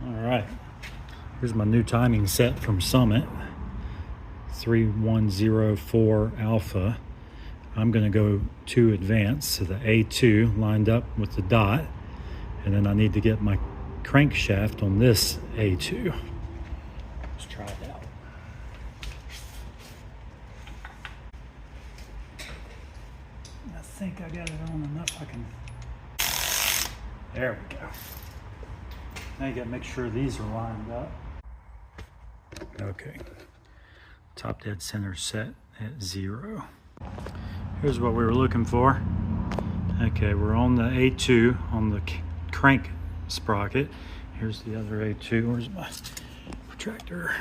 All right, here's my new timing set from Summit, 3104 Alpha. I'm gonna go to advance, so the A2 lined up with the dot, and then I need to get my crankshaft on this A2. Let's try it out. I think I got it on enough I can. There we go. Now you gotta make sure these are lined up. Okay, top dead center set at 0. Here's what we were looking for. Okay, we're on the A2 on the crank sprocket. Here's the other A2. Where's my protractor?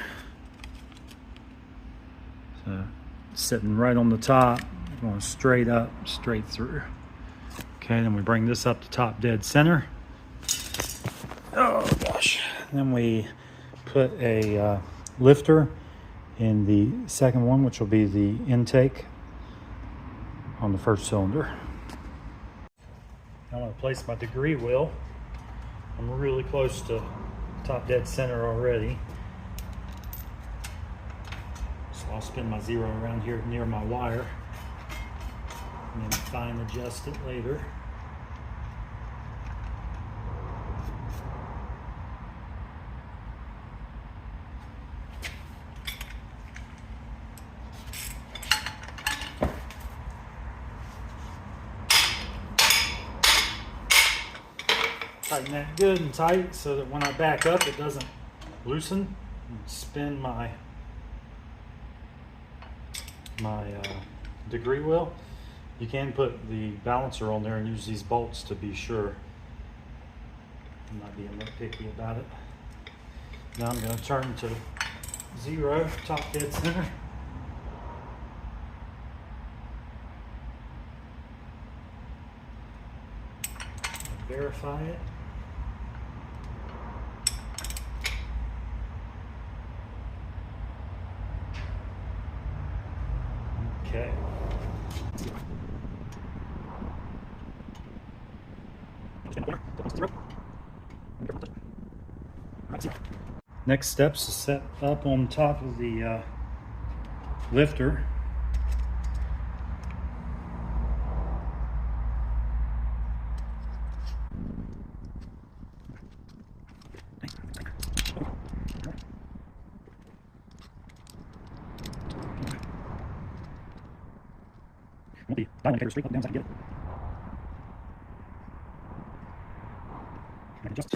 So sitting right on the top, going straight up, straight through. Okay, then we bring this up to top dead center. Oh gosh. Then we put a lifter in the second one, which will be the intake on the first cylinder. I'm going to place my degree wheel. I'm really close to top dead center already. So I'll spin my 0 around here near my wire and then fine adjust it later. Tighten that good and tight so that when I back up it doesn't loosen and spin my degree wheel. You can put the balancer on there and use these bolts to be sure. I'm not being nitpicky about it. Now I'm going to turn to 0, top dead center. Verify it. Okay. Next steps is set up on top of the lifter.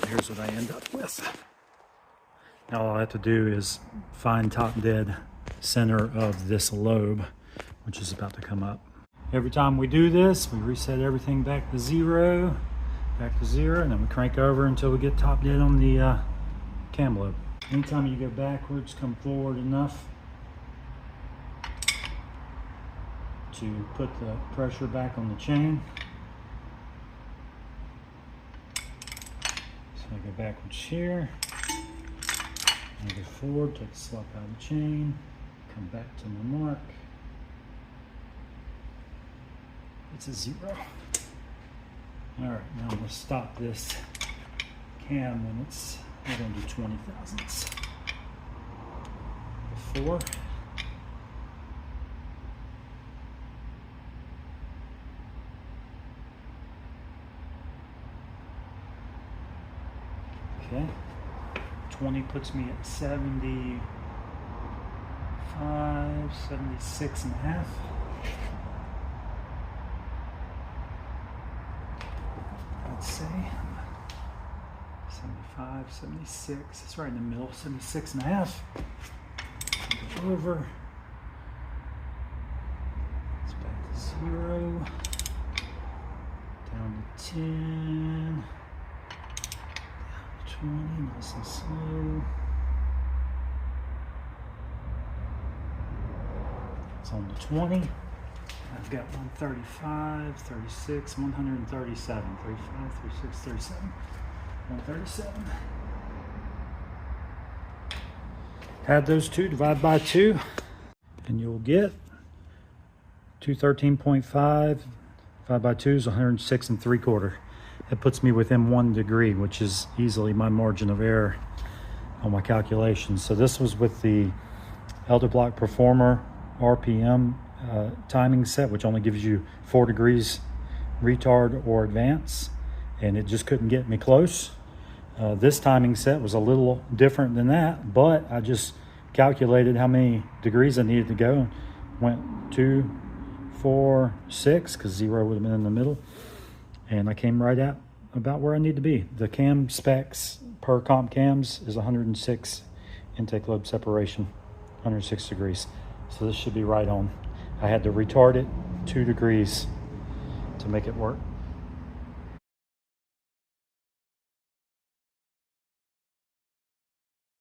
Here's what I end up with. Now all I have to do is find top dead center of this lobe, which is about to come up. Every time we do this, we reset everything back to 0, and then we crank over until we get top dead on the cam lobe. Anytime you go backwards, come forward enough to put the pressure back on the chain. So I go backwards here, I go forward, take the slip out of the chain, come back to my mark. It's a 0. All right, now I'm going to stop this cam when it's, we're going to do 20 thousandths. 4. Okay, 20 puts me at 75, 76 and a half. I'd say 75, 76, it's right in the middle, 76 and a half. Go over, it's back to 0, down to 10. 20, nice and slow. It's on the 20. I've got 135, 36, 137, 35, 36, 37, 137. Add those two, divide by 2, and you'll get 213.5. 5 by 2 is 106 3/4. That puts me within 1 degree, which is easily my margin of error. on my calculations. So this was with the Elder Block Performer RPM timing set, which only gives you 4 degrees retard or advance, and it just couldn't get me close. This timing set was a little different than that, but I just calculated how many degrees I needed to go. Went 2, 4, 6, because 0 would have been in the middle, and I came right at about where I need to be. The cam specs per comp cams is 106 intake lobe separation, 106 degrees. So this should be right on. I had to retard it 2 degrees to make it work.